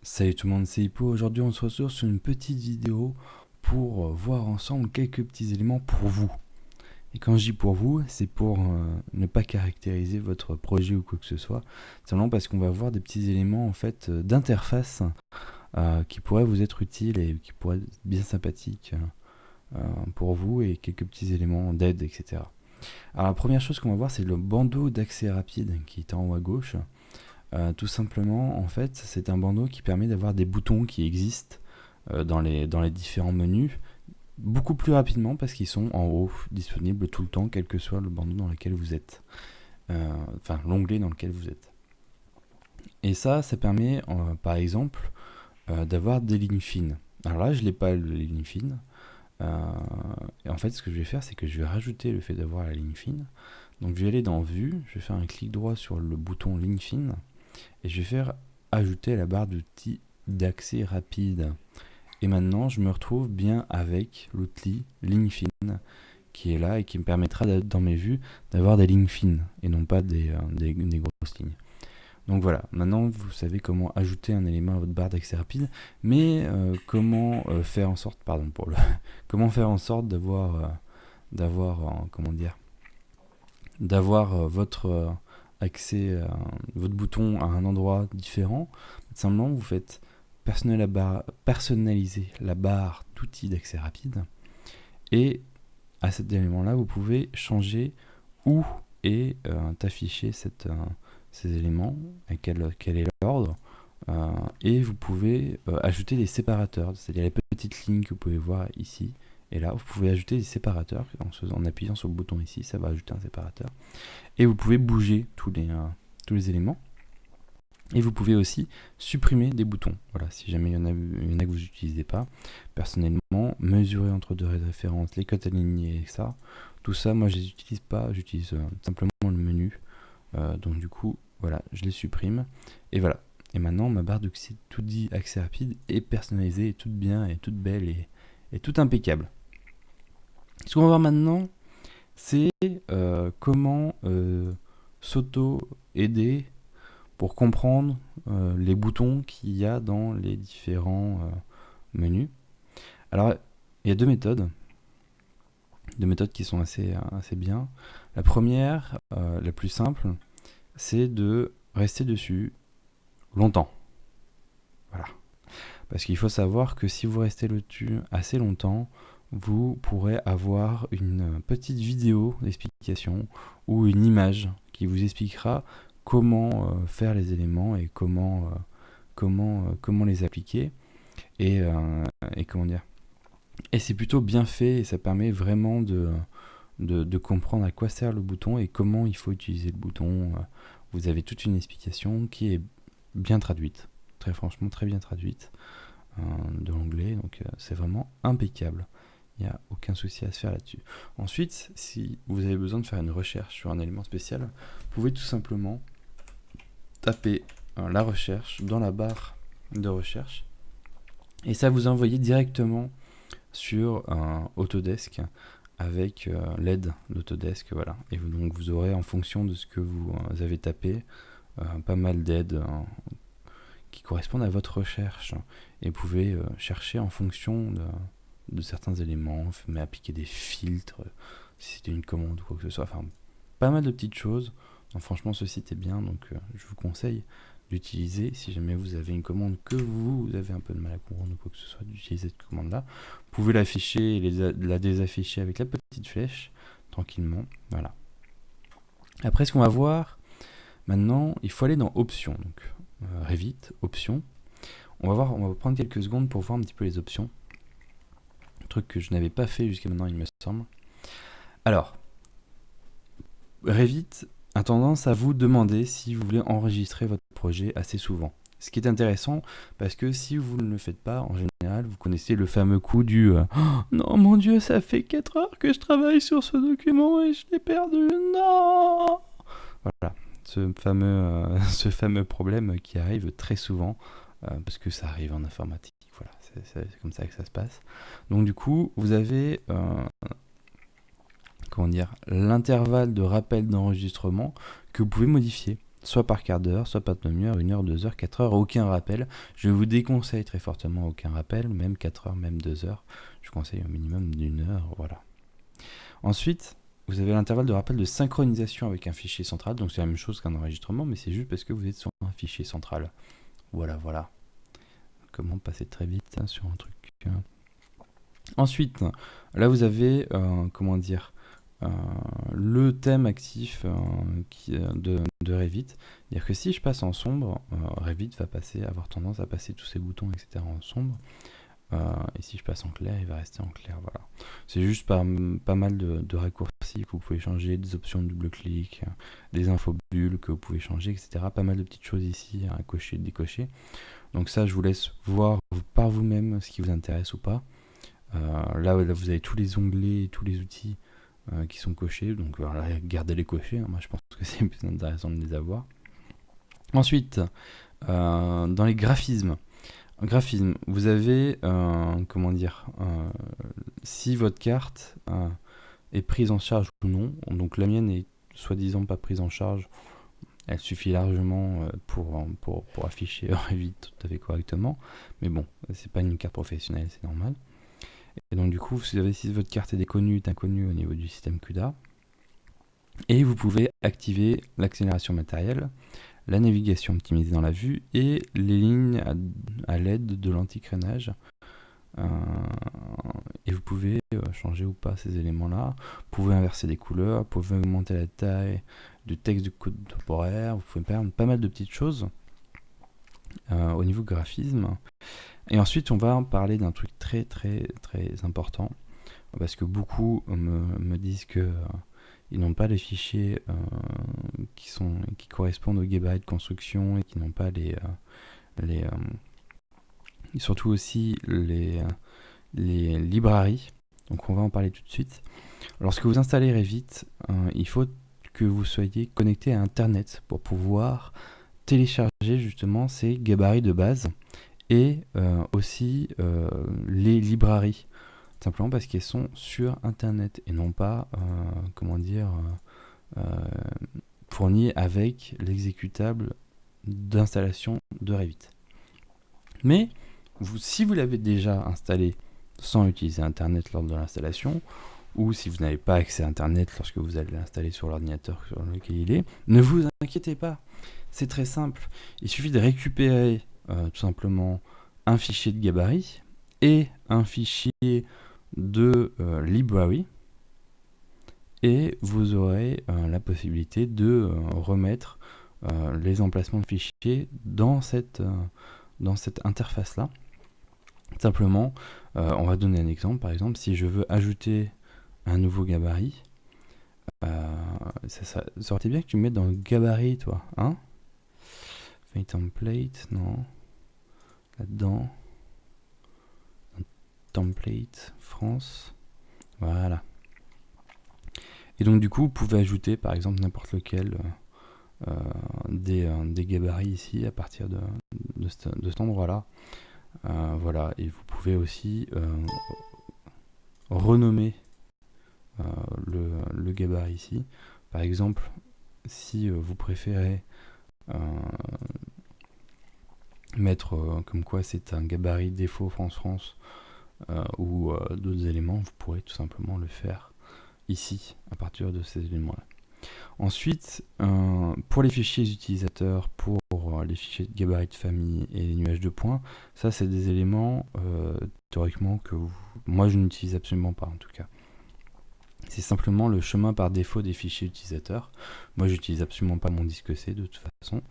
Salut tout le monde, c'est Hippo. Aujourd'hui, on se retrouve sur une petite vidéo pour voir ensemble quelques petits éléments pour vous. Et quand je dis pour vous, c'est pour ne pas caractériser votre projet ou quoi que ce soit. Simplement parce qu'on va voir des petits éléments en fait d'interface qui pourraient vous être utiles et qui pourraient être bien sympathiques pour vous et quelques petits éléments d'aide, etc. Alors la première chose qu'on va voir, c'est le bandeau d'accès rapide qui est en haut à gauche. Tout simplement, en fait, c'est un bandeau qui permet d'avoir des boutons qui existent dans les différents menus beaucoup plus rapidement parce qu'ils sont en haut, disponibles tout le temps, quel que soit le bandeau dans lequel vous êtes. Enfin, l'onglet dans lequel vous êtes. Et ça permet, par exemple, d'avoir des lignes fines. Alors là, je n'ai pas les lignes fines. Et en fait, ce que je vais faire, c'est que je vais rajouter le fait d'avoir la ligne fine. Donc, je vais aller dans Vue, je vais faire un clic droit sur le bouton ligne fine. Et je vais faire ajouter la barre d'outils d'accès rapide. Et maintenant, je me retrouve bien avec l'outil ligne fine qui est là et qui me permettra dans mes vues d'avoir des lignes fines et non pas des grosses lignes. Donc voilà, maintenant vous savez comment ajouter un élément à votre barre d'accès rapide, mais comment faire en sorte, comment faire en sorte d'avoir votre accès, votre bouton à un endroit différent. Simplement, vous faites personnaliser la barre d'outils d'accès rapide. Et à cet élément-là, vous pouvez changer où est affiché ces éléments, et quel est l'ordre. Et vous pouvez ajouter des séparateurs, c'est-à-dire les petites lignes que vous pouvez voir ici. Et là, vous pouvez ajouter des séparateurs en appuyant sur le bouton ici, ça va ajouter un séparateur. Et vous pouvez bouger tous les éléments. Et vous pouvez aussi supprimer des boutons. Voilà, si jamais il y en a que vous n'utilisez pas. Personnellement, mesurer entre deux références, les cotes alignées et ça, tout ça, moi je les utilise pas, j'utilise simplement le menu. Donc du coup, voilà, je les supprime. Et voilà. Et maintenant, ma barre d'outils accès rapide est personnalisée, est toute bien, est toute belle et toute impeccable. Ce qu'on va voir maintenant, c'est comment s'auto-aider pour comprendre les boutons qu'il y a dans les différents menus. Alors, il y a deux méthodes qui sont assez bien. La première, la plus simple, c'est de rester dessus longtemps. Voilà. Parce qu'il faut savoir que si vous restez dessus assez longtemps, vous pourrez avoir une petite vidéo d'explication ou une image qui vous expliquera comment faire les éléments et comment les appliquer et comment dire. Et c'est plutôt bien fait et ça permet vraiment de comprendre à quoi sert le bouton et comment il faut utiliser le bouton. Vous avez toute une explication qui est bien traduite, très franchement très bien traduite de l'anglais, donc c'est vraiment impeccable. Il n'y a aucun souci à se faire là-dessus. Ensuite, si vous avez besoin de faire une recherche sur un élément spécial, vous pouvez tout simplement taper la recherche dans la barre de recherche et ça vous envoie directement sur Autodesk avec l'aide d'Autodesk. Voilà. Et donc vous aurez en fonction de ce que vous avez tapé pas mal d'aides qui correspondent à votre recherche et vous pouvez chercher en fonction de certains éléments, mais appliquer des filtres si c'était une commande ou quoi que ce soit, enfin pas mal de petites choses. Donc, franchement ce site est bien, donc je vous conseille d'utiliser, si jamais vous avez une commande que vous avez un peu de mal à comprendre ou quoi que ce soit, d'utiliser cette commande là. Vous pouvez l'afficher et la désafficher avec la petite flèche tranquillement. Voilà. Après ce qu'on va voir maintenant, il faut aller dans options, donc Revit, options. On va prendre quelques secondes pour voir un petit peu les options. Un truc que je n'avais pas fait jusqu'à maintenant, il me semble. Alors, Revit a tendance à vous demander si vous voulez enregistrer votre projet assez souvent. Ce qui est intéressant, parce que si vous ne le faites pas, en général, vous connaissez le fameux coup du oh, non, mon Dieu, ça fait 4 heures que je travaille sur ce document et je l'ai perdu, non. Voilà, ce fameux problème qui arrive très souvent, parce que ça arrive en informatique. Voilà, c'est comme ça que ça se passe. Donc du coup, vous avez l'intervalle de rappel d'enregistrement que vous pouvez modifier. soit par quart d'heure, soit par demi-heure, 1 heure, 2 heures, 4 heures, aucun rappel. Je vous déconseille très fortement aucun rappel, même 4 heures, même 2 heures. Je conseille au minimum d'1 heure, voilà. Ensuite, vous avez l'intervalle de rappel de synchronisation avec un fichier central, donc c'est la même chose qu'un enregistrement, mais c'est juste parce que vous êtes sur un fichier central. Voilà. Comment passer très vite sur un truc. Ensuite, là vous avez, le thème actif de Revit. C'est-à-dire que si je passe en sombre, Revit va avoir tendance à passer tous ces boutons, etc. en sombre. Et si je passe en clair, il va rester en clair. Voilà. C'est juste pas mal de raccourcis que vous pouvez changer, des options de double-clic, des infobulles que vous pouvez changer, etc. Pas mal de petites choses ici à cocher, décocher. Donc ça, je vous laisse voir par vous-même ce qui vous intéresse ou pas. Là, vous avez tous les onglets, tous les outils qui sont cochés. Donc voilà, gardez les cochés. Moi, je pense que c'est plus intéressant de les avoir. Ensuite, dans les graphismes, vous avez, si votre carte est prise en charge ou non. Donc la mienne est soi-disant pas prise en charge. Elle suffit largement pour afficher Revit tout à fait correctement. Mais bon, c'est pas une carte professionnelle, c'est normal. Et donc du coup, si votre carte est inconnue au niveau du système CUDA, et vous pouvez activer l'accélération matérielle, la navigation optimisée dans la vue et les lignes à l'aide de l'anti-crénage. Et vous pouvez changer ou pas ces éléments-là. Vous pouvez inverser des couleurs, vous pouvez augmenter la taille du texte du code temporaire, vous pouvez faire pas mal de petites choses au niveau graphisme. Et ensuite, on va en parler d'un truc très très très important, parce que beaucoup me disent que ils n'ont pas les fichiers qui correspondent au gabarit de construction et qui n'ont pas surtout aussi les librairies. Donc on va en parler tout de suite. Lorsque vous installez Revit, il faut que vous soyez connecté à Internet pour pouvoir télécharger justement ces gabarits de base et aussi les librairies, simplement parce qu'elles sont sur Internet et non pas fournies avec l'exécutable d'installation de Revit. Mais si vous l'avez déjà installé sans utiliser Internet lors de l'installation, ou si vous n'avez pas accès à Internet lorsque vous allez l'installer sur l'ordinateur sur lequel il est, ne vous inquiétez pas, c'est très simple. Il suffit de récupérer tout simplement un fichier de gabarit et un fichier de library, et vous aurez la possibilité de remettre les emplacements de fichiers dans cette interface-là. Simplement, on va donner un exemple. Par exemple, si je veux ajouter un nouveau gabarit, ça aurait été bien que tu me mettes dans le gabarit, toi, hein? Fait template, non. Là-dedans. Template, France. Voilà. Et donc, du coup, vous pouvez ajouter, par exemple, n'importe lequel des gabarits ici, à partir de cet endroit-là. Voilà. Et vous pouvez aussi renommer le gabarit ici. Par exemple, si vous préférez mettre comme quoi c'est un gabarit défaut France ou d'autres éléments, vous pourrez tout simplement le faire ici à partir de ces éléments-là. Ensuite, pour les fichiers utilisateurs, pour les fichiers de gabarit de famille et les nuages de points, ça c'est des éléments théoriquement que moi je n'utilise absolument pas en tout cas. C'est simplement le chemin par défaut des fichiers utilisateurs. Moi j'utilise absolument pas mon disque C de toute façon.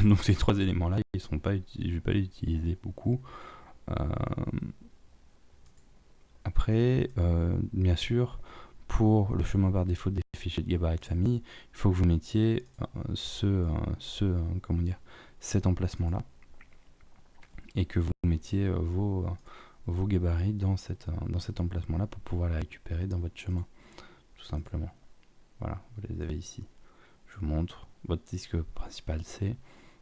Donc ces trois éléments-là, je ne vais pas les utiliser beaucoup. Après, bien sûr, pour le chemin par défaut des fichiers de gabarit de famille, il faut que vous mettiez cet emplacement-là et que vous mettiez vos gabarits dans cet emplacement-là pour pouvoir les récupérer dans votre chemin, tout simplement. Voilà, vous les avez ici. Je vous montre. Votre disque principal, c'est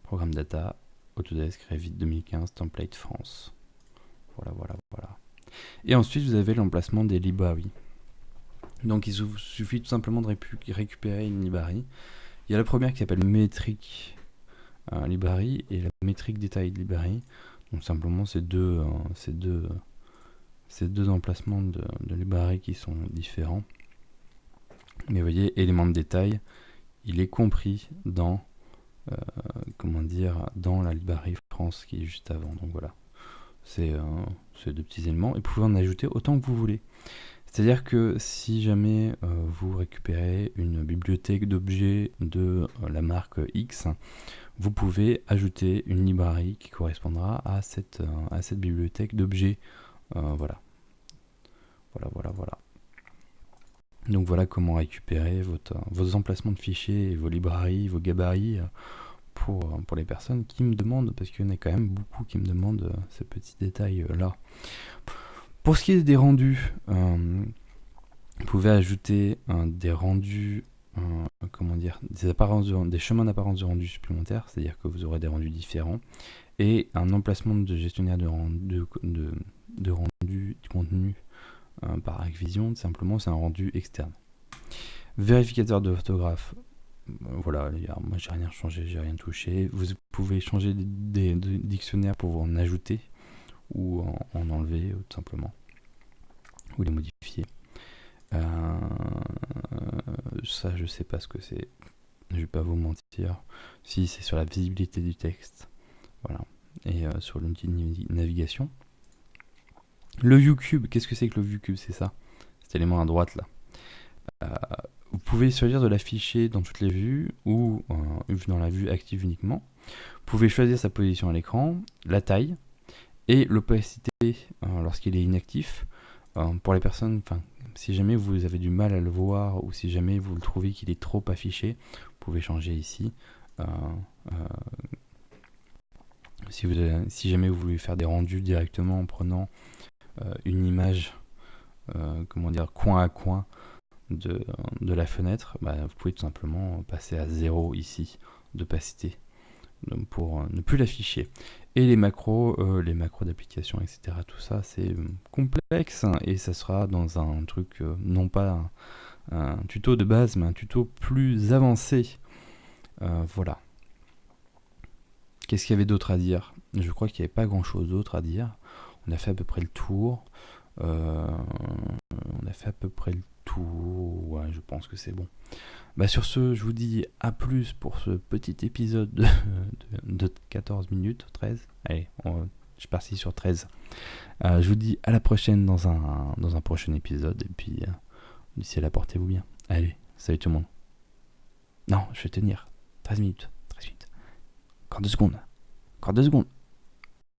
Programme Data, Autodesk Revit 2015, Template France. Voilà. Et ensuite, vous avez l'emplacement des librairies. Donc, il vous suffit tout simplement de récupérer une librairie Il y a la première qui s'appelle Metric Library et la Metric Detail Library. Donc simplement ces deux emplacements de librairie qui sont différents. Mais vous voyez, élément de détail, il est compris dans dans la librairie France qui est juste avant. Donc voilà, c'est deux petits éléments et vous pouvez en ajouter autant que vous voulez. C'est-à-dire que si jamais vous récupérez une bibliothèque d'objets de la marque X, vous pouvez ajouter une librairie qui correspondra à cette bibliothèque d'objets. Voilà. Donc voilà comment récupérer vos emplacements de fichiers, vos librairies, vos gabarits pour les personnes qui me demandent, parce qu'il y en a quand même beaucoup qui me demandent ces petits détails-là. Pour ce qui est des rendus, vous pouvez ajouter des rendus, des chemins d'apparence de rendu supplémentaires, c'est-à-dire que vous aurez des rendus différents, et un emplacement de gestionnaire de rendu du contenu par Acvision, simplement c'est un rendu externe. Vérificateur de photographe, voilà, moi j'ai rien changé, j'ai rien touché. Vous pouvez changer des dictionnaires pour en ajouter ou en enlever tout simplement, ou les modifier. Ça je sais pas ce que c'est, je vais pas vous mentir. Si, c'est sur la visibilité du texte, voilà, et sur l'outil de navigation. Le ViewCube, qu'est-ce que c'est que le ViewCube? C'est ça, cet élément à droite là. Vous pouvez choisir de l'afficher dans toutes les vues ou dans la vue active uniquement. Vous pouvez choisir sa position à l'écran, la taille et l'opacité lorsqu'il est inactif. Pour les personnes, si jamais vous avez du mal à le voir ou si jamais vous le trouvez qu'il est trop affiché, vous pouvez changer ici. Si jamais vous voulez faire des rendus directement en prenant une image, coin à coin de la fenêtre, vous pouvez tout simplement passer à 0 ici d'opacité pour ne plus l'afficher. Et les macros d'application, etc. Tout ça, c'est complexe et ça sera dans un truc, non pas un tuto de base, mais un tuto plus avancé. Voilà. Qu'est-ce qu'il y avait d'autre à dire? Je crois qu'il n'y avait pas grand-chose d'autre à dire. On a fait à peu près le tour. Ouais, je pense que c'est bon. Sur ce, je vous dis à plus pour ce petit épisode de 14 minutes, 13. Allez, je suis parti sur 13. Je vous dis à la prochaine dans un prochain épisode. Et puis, d'ici là, portez-vous bien. Allez, salut tout le monde. Non, je vais tenir. 13 minutes. Encore 2 secondes.